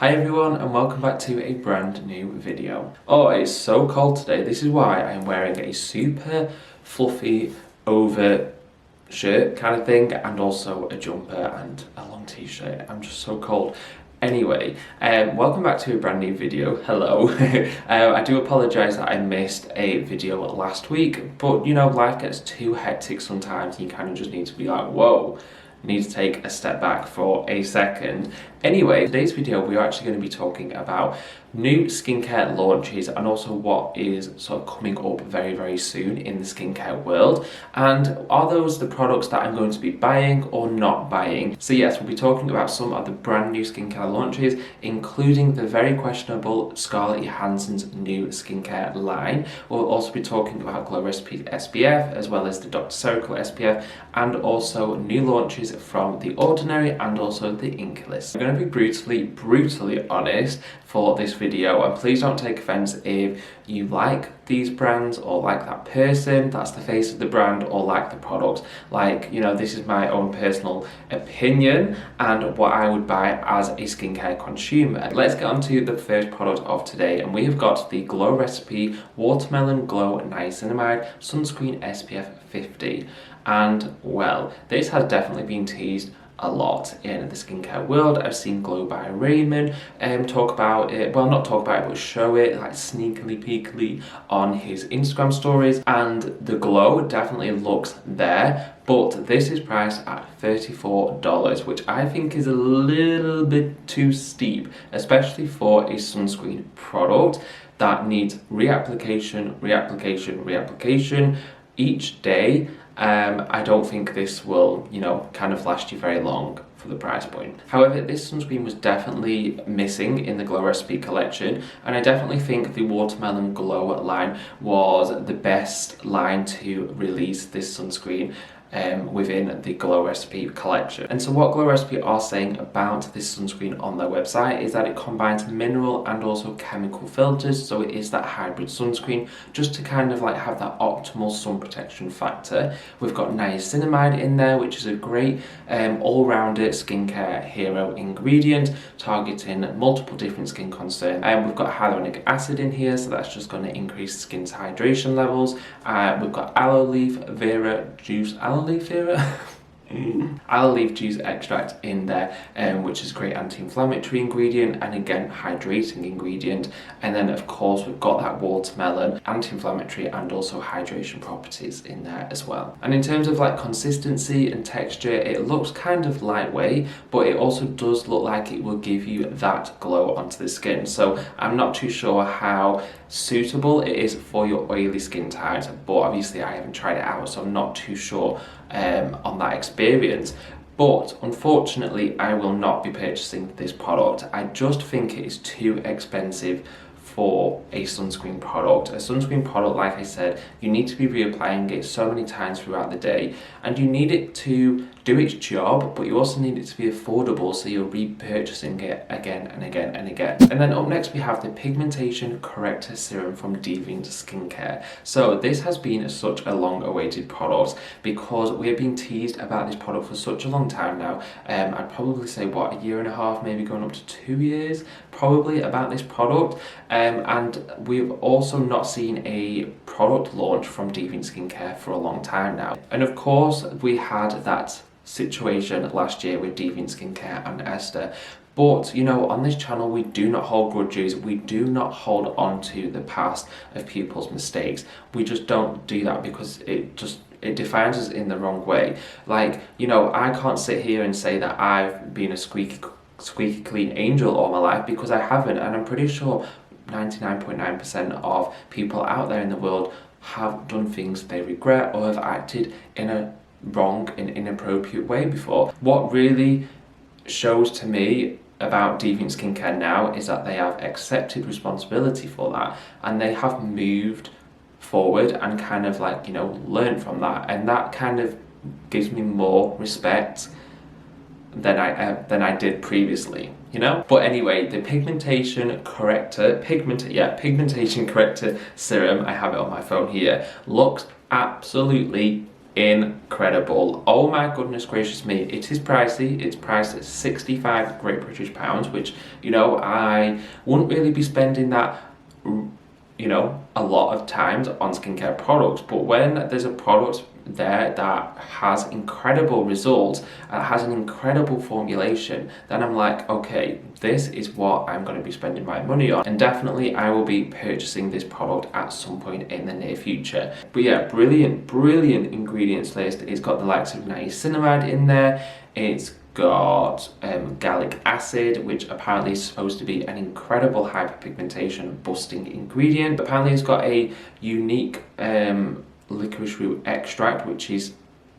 Hi everyone and welcome back to a brand new video. Oh, it's so cold today. This is why I'm wearing a super fluffy over shirt kind of thing and also a jumper and a long t-shirt. I'm just so cold. Anyway, welcome back to a brand new video. Hello. I do apologise that I missed a video last week, but you know, life gets too hectic sometimes and you kind of just need to be like, whoa. Need to take a step back for a second. Anyway, today's video we are actually going to be talking about new skincare launches and also what is sort of coming up very, very soon in the skincare world. And are those the products that I'm going to be buying or not buying? So yes, we'll be talking about some of the brand new skincare launches, including the very questionable Scarlett Johansson's new skincare line. We'll also be talking about Glow Recipe SPF as well as the Dr. Circle SPF and also new launches from The Ordinary and also the Inkey list. I'm going to be brutally honest for this video, and please don't take offense if you like these brands or like that person that's the face of the brand or like the product. Like, you know, this is my own personal opinion and what I would buy as a skincare consumer. Let's get on to the first product of today, and we have got the Glow Recipe Watermelon Glow Niacinamide Sunscreen SPF 50. And well, this has definitely been teased a lot in the skincare world. I've seen Glow by Raymond talk about it, well, not talk about it, but show it like sneakily peekily on his Instagram stories, and the glow definitely looks there, but this is priced at $34, which I think is a little bit too steep, especially for a sunscreen product that needs reapplication each day. I don't think this will, you know, kind of last you very long for the price point. However, this sunscreen was definitely missing in the Glow Recipe collection, and I definitely think the Watermelon Glow line was the best line to release this sunscreen within the Glow Recipe collection. And so what Glow Recipe are saying about this sunscreen on their website is that it combines mineral and also chemical filters, so it is that hybrid sunscreen just to kind of like have that optimal sun protection factor. We've got niacinamide in there, which is a great all-rounder skincare hero ingredient targeting multiple different skin concerns. And we've got hyaluronic acid in here, so that's just going to increase skin's hydration levels. We've got aloe leaf vera juice, aloe leaf juice extract in there, which is a great anti-inflammatory ingredient and again hydrating ingredient. And then of course we've got that watermelon anti-inflammatory and also hydration properties in there as well. And in terms of like consistency and texture, it looks kind of lightweight, but it also does look like it will give you that glow onto the skin. So I'm not too sure how suitable it is for your oily skin types, but obviously I haven't tried it out, so I'm not too sure on that experience. But unfortunately I will not be purchasing this product. I just think it is too expensive for a sunscreen product. A sunscreen product, like I said, you need to be reapplying it so many times throughout the day, and you need it to do its job, but you also need it to be affordable, so you're repurchasing it again and again and again. And then up next we have the Pigmentation Corrector Serum from Deviant Skincare. So this has been such a long awaited product because we have been teased about this product for such a long time now. I'd probably say what, a year and a half, maybe going up to 2 years probably about this product. And we've also not seen a product launch from Deviant Skincare for a long time now. And of course we had that situation last year with Deviant Skincare and Esther. But, you know, on this channel we do not hold grudges, we do not hold on to the past of people's mistakes. We just don't do that because it defines us in the wrong way. Like, you know, I can't sit here and say that I've been a squeaky clean angel all my life, because I haven't, and I'm pretty sure 99.9% of people out there in the world have done things they regret or have acted in a wrong and inappropriate way before. What really shows to me about Deviant Skincare now is that they have accepted responsibility for that and they have moved forward and kind of like, you know, learned from that, and that kind of gives me more respect than I did previously, you know? But anyway, the Pigmentation Corrector Serum, I have it on my phone here, looks absolutely incredible. Oh my goodness gracious me, it is pricey. It's priced at 65 Great British pounds, which, you know, I wouldn't really be spending that, you know, a lot of times on skincare products, but when there's a product there that has incredible results, has an incredible formulation, then I'm like, okay, this is what I'm going to be spending my money on, and definitely I will be purchasing this product at some point in the near future. But yeah, brilliant ingredients list. It's got the likes of niacinamide in there, it's got gallic acid, which apparently is supposed to be an incredible hyperpigmentation busting ingredient. Apparently it's got a unique licorice root extract, which is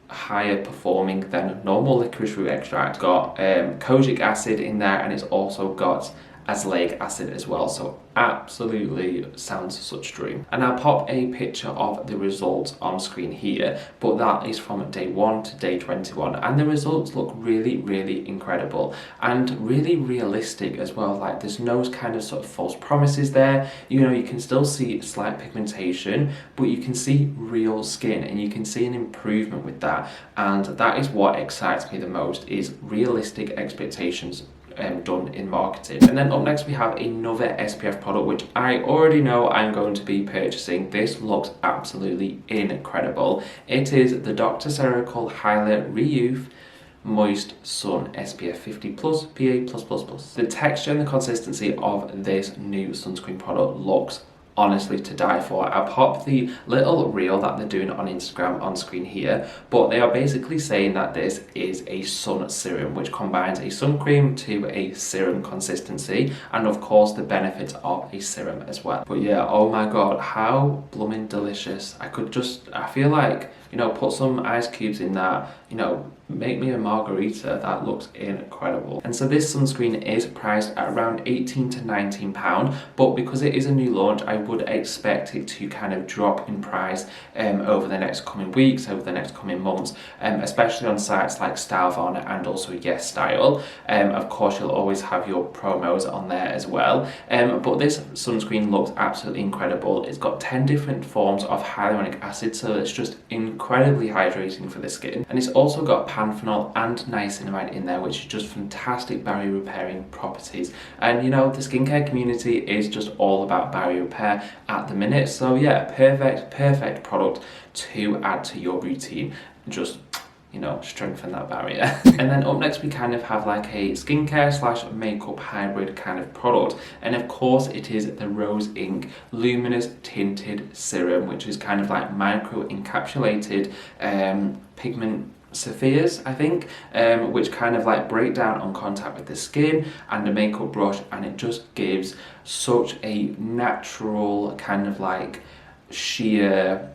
higher performing than normal licorice root extract. It's got kojic acid in there, and it's also got azelaic acid as well, so absolutely sounds such a dream. And I'll pop a picture of the results on screen here, but that is from day 1 to day 21, and the results look really incredible and really realistic as well. Like, there's no kind of sort of false promises there. You know, you can still see slight pigmentation, but you can see real skin, and you can see an improvement with that, and that is what excites me the most, is realistic expectations done in marketing. And then up next we have another SPF product, which I already know I'm going to be purchasing. This looks absolutely incredible. It is the Dr. Ceuracle Highlight Re-Youth Moist Sun SPF 50 plus PA+++. The texture and the consistency of this new sunscreen product looks honestly to die for. I'll pop the little reel that they're doing on Instagram on screen here, but they are basically saying that this is a sun serum, which combines a sun cream to a serum consistency, and of course the benefits of a serum as well. But yeah, oh my god, how blooming delicious. I feel like, you know, put some ice cubes in that, you know, make me a margarita. That looks incredible. And so this sunscreen is priced at around £18 to £19, but because it is a new launch, I would expect it to kind of drop in price over the next coming weeks, over the next coming months, especially on sites like Stylevon and also Yes Style. Of course, you'll always have your promos on there as well. But this sunscreen looks absolutely incredible. It's got 10 different forms of hyaluronic acid, so it's just incredibly hydrating for the skin. And it's also got panthenol and niacinamide in there, which is just fantastic barrier repairing properties. And you know, the skincare community is just all about barrier repair at the minute, so yeah, perfect product to add to your routine. Just, you know, strengthen that barrier. And then up next we kind of have like a skincare slash makeup hybrid kind of product, and of course it is the Rose Inc Luminous Tinted Serum, which is kind of like micro encapsulated pigment spheres, I think, which kind of like break down on contact with the skin and a makeup brush, and it just gives such a natural kind of like sheer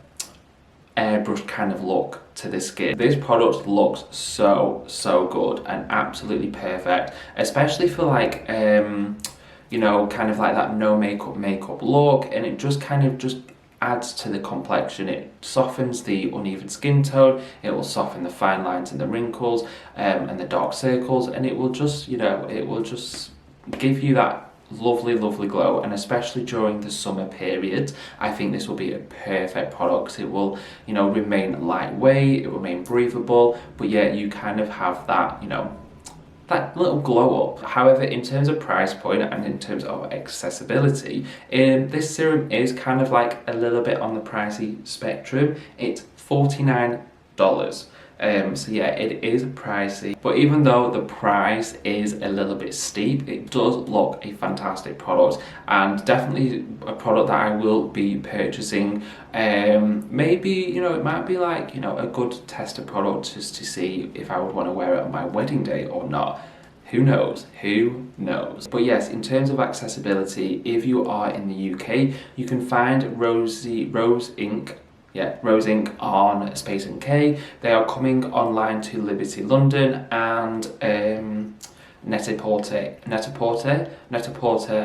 airbrush kind of look to the skin. This product looks so good and absolutely perfect, especially for like you know, kind of like that no makeup look, and it just kind of just adds to the complexion. It softens the uneven skin tone, it will soften the fine lines and the wrinkles and the dark circles, and it will just, you know, it will just give you that lovely glow. And especially during the summer period, I think this will be a perfect product. It will, you know, remain lightweight, it will remain breathable, but yet you kind of have that, you know, that little glow up. However, in terms of price point and in terms of accessibility, this serum is kind of like a little bit on the pricey spectrum. It's $49. So yeah, it is pricey, but even though the price is a little bit steep, it does look a fantastic product, and definitely a product that I will be purchasing. Maybe, you know, it might be like, you know, a good tester product just to see if I would want to wear it on my wedding day or not. Who knows? But yes, in terms of accessibility, if you are in the UK, you can find Rose Inc on Space NK. They are coming online to Liberty London and Net-a-Porter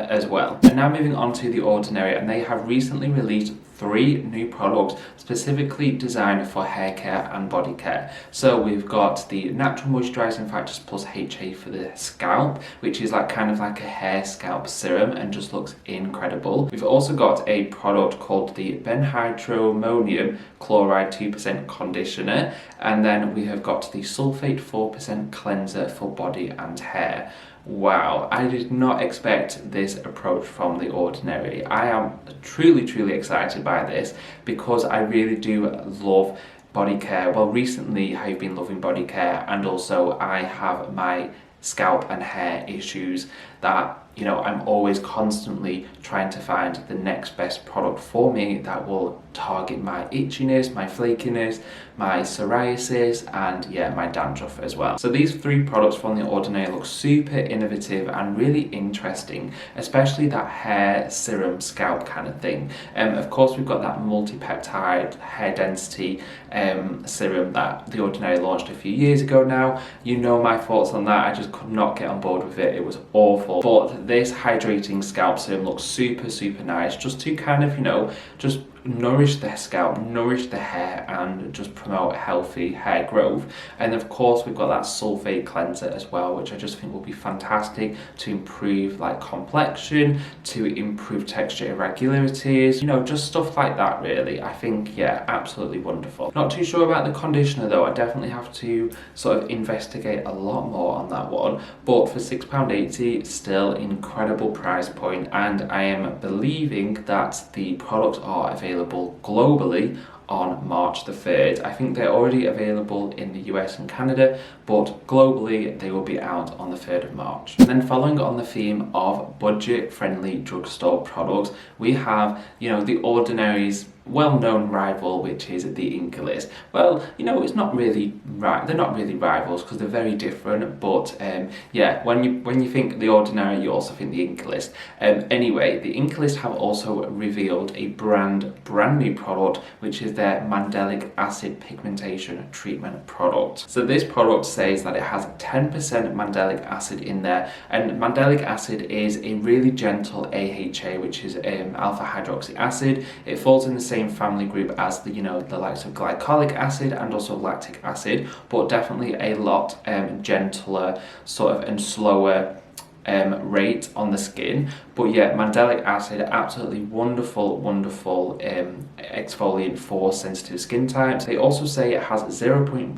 as well. And now moving on to The Ordinary, and they have recently released 3 new products specifically designed for hair care and body care. So we've got the Natural Moisturising Factors Plus HA for the scalp, which is like kind of like a hair scalp serum and just looks incredible. We've also got a product called the Benhydramonium Chloride 2% Conditioner, and then we have got the Sulfate 4% Cleanser for body and hair. Wow, I did not expect this approach from The Ordinary. I am truly excited by this because I really do love body care. Well, recently I've been loving body care, and also I have my scalp and hair issues that, you know, I'm always constantly trying to find the next best product for me that will target my itchiness, my flakiness, my psoriasis, and yeah, my dandruff as well. So these 3 products from The Ordinary look super innovative and really interesting, especially that hair serum scalp kind of thing. Of course, we've got that multi-peptide hair density serum that The Ordinary launched a few years ago now. You know my thoughts on that. I just could not get on board with it. It was awful. But this hydrating scalp serum looks super nice, just to kind of, you know, just nourish the scalp, nourish the hair, and just promote healthy hair growth. And of course, we've got that sulfate cleanser as well, which I just think will be fantastic to improve like complexion, to improve texture irregularities, you know, just stuff like that really. I think, yeah, absolutely wonderful. Not too sure about the conditioner though. I definitely have to sort of investigate a lot more on that one, but for £6.80, still incredible price point, and I am believing that the products are available globally on March the 3rd. I think they're already available in the US and Canada, but globally they will be out on the 3rd of March. And then following on the theme of budget-friendly drugstore products, we have, you know, The Ordinary's well-known rival, which is the Inkey. Well, you know, it's not really right. They're not really rivals because they're very different. But yeah, when you think The Ordinary, you also think the Inkey. Anyway, the Inkey have also revealed a brand new product, which is their Mandelic Acid Pigmentation Treatment product. So this product says that it has 10% Mandelic acid in there, and Mandelic acid is a really gentle AHA, which is alpha hydroxy acid. It falls in the same family group as the, you know, the likes of glycolic acid and also lactic acid, but definitely a lot gentler sort of and slower rate on the skin. But yeah, Mandelic acid, absolutely wonderful exfoliant for sensitive skin types. They also say it has 0.1%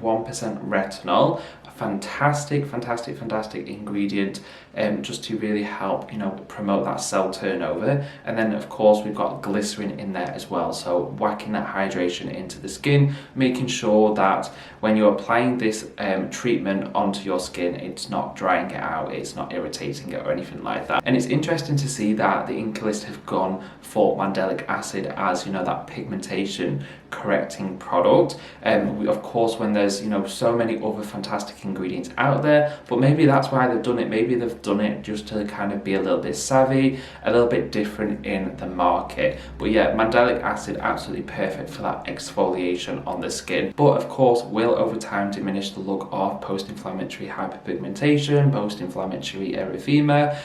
retinol, a fantastic ingredient, just to really help, you know, promote that cell turnover. And then of course we've got glycerin in there as well, so whacking that hydration into the skin, making sure that when you're applying this treatment onto your skin, it's not drying it out, it's not irritating it or anything like that. And it's interesting to see that the Inkey have gone for Mandelic acid as, you know, that pigmentation correcting product. Of course, when there's, you know, so many other fantastic ingredients out there, but maybe that's why they've done it. Maybe they've done it just to kind of be a little bit savvy, a little bit different in the market. But yeah, Mandelic acid, absolutely perfect for that exfoliation on the skin, but of course will over time diminish the look of post-inflammatory hyperpigmentation, post-inflammatory erythema,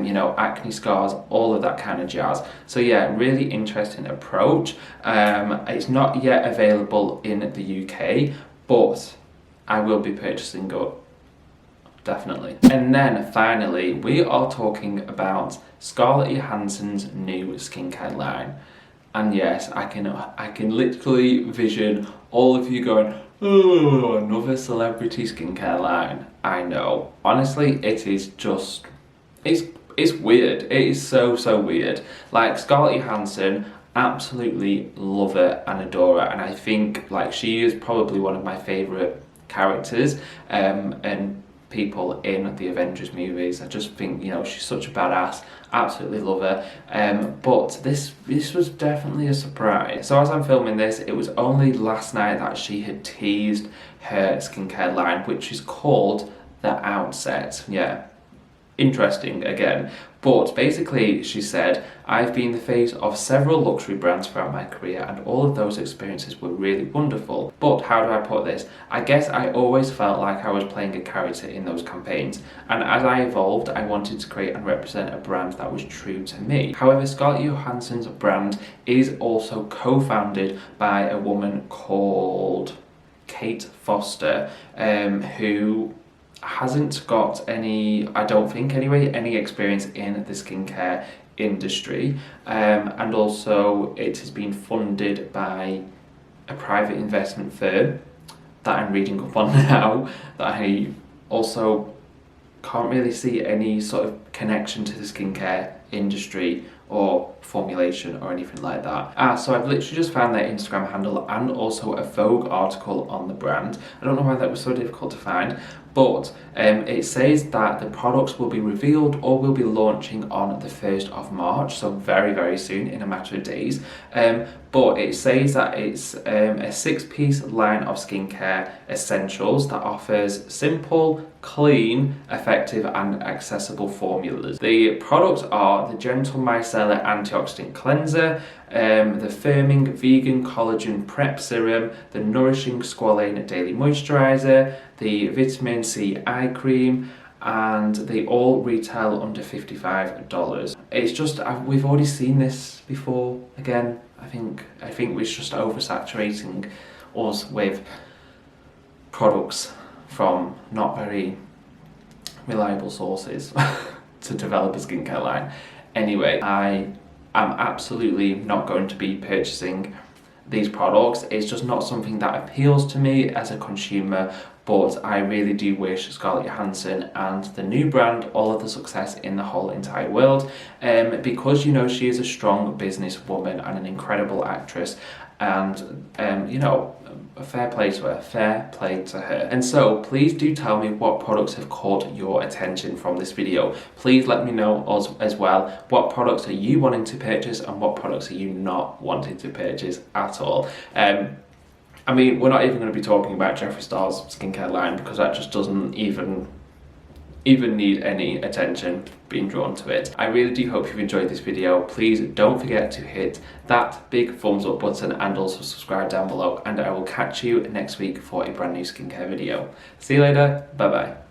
you know, acne scars, all of that kind of jazz. So yeah, really interesting approach. It's not yet available in the UK, but I will be purchasing it, definitely. And then finally, we are talking about Scarlett Johansson's new skincare line. And yes, I can literally vision all of you going, oh, another celebrity skincare line. I know. Honestly, it is just, it's weird. It is so weird. Like, Scarlett Johansson, absolutely love her and adore her, and I think like she is probably one of my favourite characters and people in the Avengers movies. I just think, you know, she's such a badass, absolutely love her. But this was definitely a surprise. So as I'm filming this, it was only last night that she had teased her skincare line, which is called The Outset. Yeah, interesting again. But basically, she said, I've been the face of several luxury brands throughout my career, and all of those experiences were really wonderful. But how do I put this? I guess I always felt like I was playing a character in those campaigns, and as I evolved, I wanted to create and represent a brand that was true to me. However, Scarlett Johansson's brand is also co-founded by a woman called Kate Foster, who hasn't got any, I don't think anyway, any experience in the skincare industry, and also it has been funded by a private investment firm that I'm reading up on now, that I also can't really see any sort of connection to the skincare industry or formulation or anything like that. So I've literally just found their Instagram handle and also a Vogue article on the brand. I don't know why that was so difficult to find, but it says that the products will be revealed or will be launching on the 1st of March, so very, very soon, in a matter of days. But it says that it's a 6-piece line of skincare essentials that offers simple, clean, effective and accessible formulas. The products are the Gentle Micellar Antioxidant Cleanser, the Firming Vegan Collagen Prep Serum, the Nourishing Squalane Daily Moisturiser, the Vitamin C Eye Cream, and they all retail under $55. It's just, we've already seen this before. Again, I think we're just oversaturating us with products from not very reliable sources to develop a skincare line. Anyway, I am absolutely not going to be purchasing these products. It's just not something that appeals to me as a consumer, but I really do wish Scarlett Johansson and the new brand all of the success in the whole entire world, because, you know, she is a strong businesswoman and an incredible actress, and you know, a fair play to her. And so please do tell me what products have caught your attention from this video. Please let me know as well, what products are you wanting to purchase and what products are you not wanting to purchase at all. I mean, we're not even going to be talking about Jeffree Star's skincare line, because that just doesn't even need any attention being drawn to it. I really do hope you've enjoyed this video. Please don't forget to hit that big thumbs up button and also subscribe down below, and I will catch you next week for a brand new skincare video. See you later, bye bye.